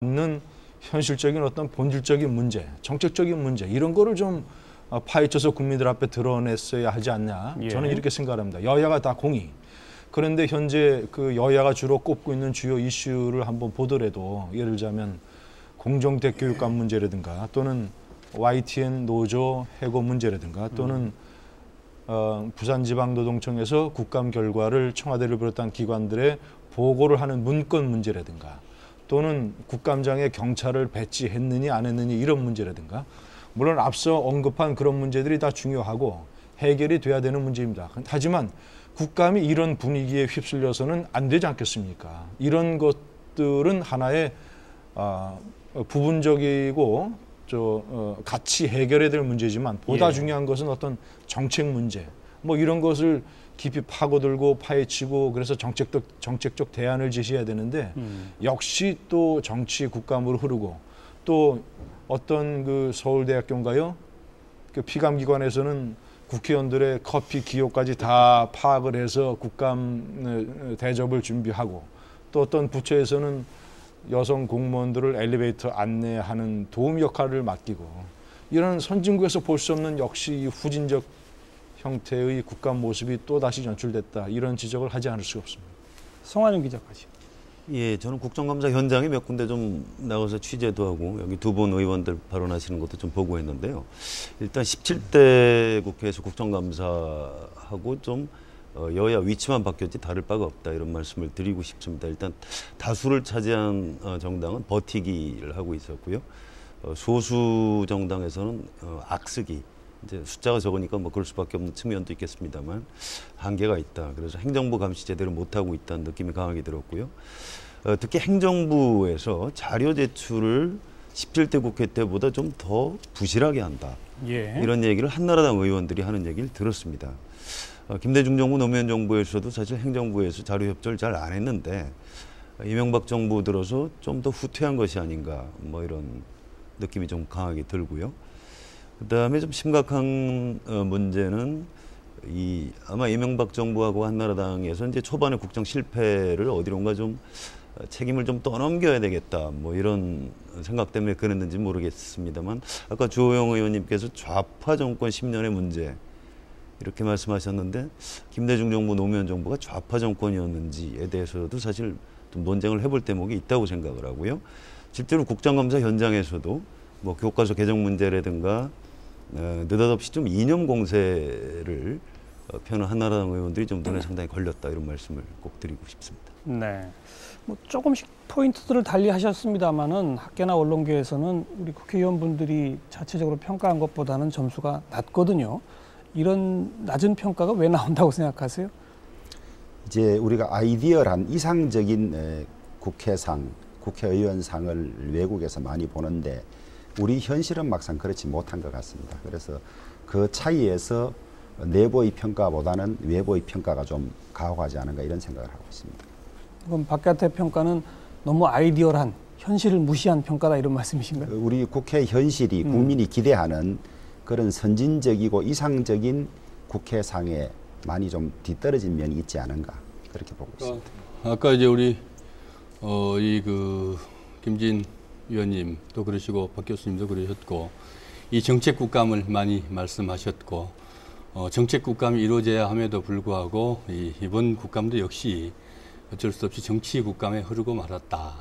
있는 현실적인 어떤 본질적인 문제, 정책적인 문제 이런 거를 좀 파헤쳐서 국민들 앞에 드러냈어야 하지 않냐. 저는 이렇게 생각합니다. 여야가 다 공의. 그런데 현재 그 여야가 주로 꼽고 있는 주요 이슈를 한번 보더라도 예를 들자면 공정대 교육감 문제라든가 또는 YTN 노조 해고 문제라든가 또는 부산지방노동청에서 국감 결과를 청와대를 비롯한 기관들의 보고를 하는 문건 문제라든가 또는 국감장에 경찰을 배치했느니 안 했느니 이런 문제라든가 물론 앞서 언급한 그런 문제들이 다 중요하고 해결이 돼야 되는 문제입니다. 하지만 국감이 이런 분위기에 휩쓸려서는 안 되지 않겠습니까? 이런 것들은 하나의 부분적이고 같이 해결해야 될 문제지만 보다 중요한 것은 어떤 정책 문제 뭐 이런 것을 깊이 파고들고 파헤치고 그래서 정책적 대안을 제시해야 되는데 역시 또 정치 국감으로 흐르고 또 어떤 그 서울대학교인가요? 그 피감기관에서는 국회의원들의 커피 기호까지 다 파악을 해서 국감 대접을 준비하고 또 어떤 부처에서는 여성 공무원들을 엘리베이터 안내하는 도움 역할을 맡기고 이런 선진국에서 볼 수 없는 역시 후진적 형태의 국감 모습이 또다시 연출됐다. 이런 지적을 하지 않을 수가 없습니다. 송환영 기자까지. 예, 저는 국정감사 현장에 몇 군데 좀 나가서 취재도 하고 여기 두 분 의원들 발언하시는 것도 좀 보고 했는데요. 일단 17대 국회에서 국정감사하고 좀 여야 위치만 바뀌었지 다를 바가 없다 이런 말씀을 드리고 싶습니다. 일단 다수를 차지한 정당은 버티기를 하고 있었고요. 소수 정당에서는 악쓰기 이제 숫자가 적으니까 뭐 그럴 수밖에 없는 측면도 있겠습니다만 한계가 있다. 그래서 행정부 감시 제대로 못하고 있다는 느낌이 강하게 들었고요. 특히 행정부에서 자료 제출을 17대 국회 때보다 좀 더 부실하게 한다. 이런 얘기를 한나라당 의원들이 하는 얘기를 들었습니다. 김대중 정부, 노무현 정부에서도 사실 행정부에서 자료 협조를 잘 안 했는데 이명박 정부 들어서 좀 더 후퇴한 것이 아닌가 뭐 이런 느낌이 좀 강하게 들고요. 그다음에 좀 심각한 문제는 아마 이명박 정부하고 한나라당에서 이제 초반에 국정 실패를 어디론가 좀 책임을 좀 떠넘겨야 되겠다 뭐 이런 생각 때문에 그랬는지 모르겠습니다만 아까 주호영 의원님께서 좌파 정권 10년의 문제 이렇게 말씀하셨는데 김대중 정부, 노무현 정부가 좌파 정권이었는지에 대해서도 사실 좀 논쟁을 해볼 대목이 있다고 생각을 하고요. 실제로 국정감사 현장에서도 뭐 교과서 개정 문제라든가 느닷없이 좀 이념 공세를 펴는 한나라당 의원들이 좀 눈에 상당히 걸렸다 이런 말씀을 꼭 드리고 싶습니다. 네, 뭐 조금씩 포인트들을 달리 하셨습니다만은 학계나 언론계에서는 우리 국회의원분들이 자체적으로 평가한 것보다는 점수가 낮거든요. 이런 낮은 평가가 왜 나온다고 생각하세요? 이제 우리가 아이디얼한 이상적인 국회상, 국회의원상을 외국에서 많이 보는데 우리 현실은 막상 그렇지 못한 것 같습니다. 그래서 그 차이에서 내부의 평가보다는 외부의 평가가 좀 가혹하지 않은가 이런 생각을 하고 있습니다. 그럼 바깥의 평가는 너무 아이디얼한, 현실을 무시한 평가다 이런 말씀이신가요? 우리 국회 현실이 국민이 기대하는 그런 선진적이고 이상적인 국회상에 많이 좀 뒤떨어진 면이 있지 않은가 그렇게 보고 있습니다. 아까 이제 우리 김진 위원님 또 그러시고 박 교수님도 그러셨고 이 정책 국감을 많이 말씀하셨고 정책 국감이 이루어져야 함에도 불구하고 이번 국감도 역시 어쩔 수 없이 정치 국감에 흐르고 말았다.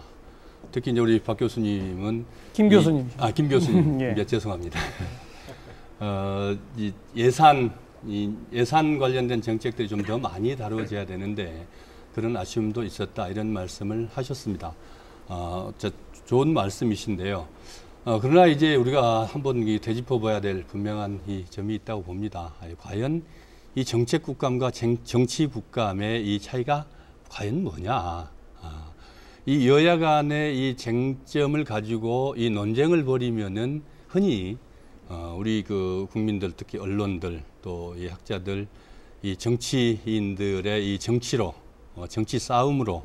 특히 이제 우리 박 교수님은 김 교수님. 김 교수님. 예. 죄송합니다. 예산 관련된 정책들이 좀 더 많이 다루어져야 되는데 그런 아쉬움도 있었다 이런 말씀을 하셨습니다. 좋은 말씀이신데요. 그러나 이제 우리가 한번 되짚어봐야 될 분명한 이 점이 있다고 봅니다. 과연 이 정책 국감과 정치 국감의 이 차이가 과연 뭐냐? 이 여야 간의 이 쟁점을 가지고 이 논쟁을 벌이면은 흔히 우리 국민들 특히 언론들 또 이 학자들 이 정치인들의 이 정치로 정치 싸움으로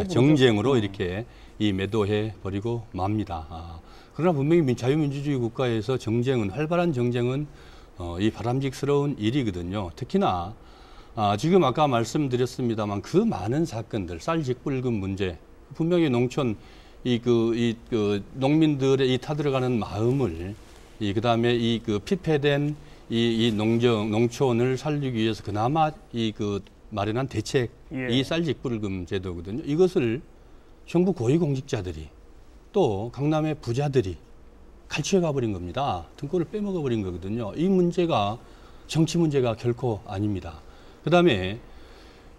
정쟁으로 이렇게 이 매도해 버리고 맙니다. 그러나 분명히 자유민주주의 국가에서 활발한 정쟁은 이 바람직스러운 일이거든요. 특히나 지금 아까 말씀드렸습니다만 그 많은 사건들, 쌀 직불금 문제, 분명히 농촌 그 농민들의 이 타들어가는 마음을 그다음에 그 피폐된 이 농촌을 살리기 위해서 그나마 그 마련한 대책 이 쌀직불금 제도거든요. 이것을 정부 고위공직자들이 또 강남의 부자들이 갈취해 가버린 겁니다. 등골을 빼먹어 버린 거거든요. 이 문제가 정치 문제가 결코 아닙니다. 그다음에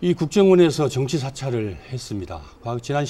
이 국정원에서 정치 사찰을 했습니다. 지난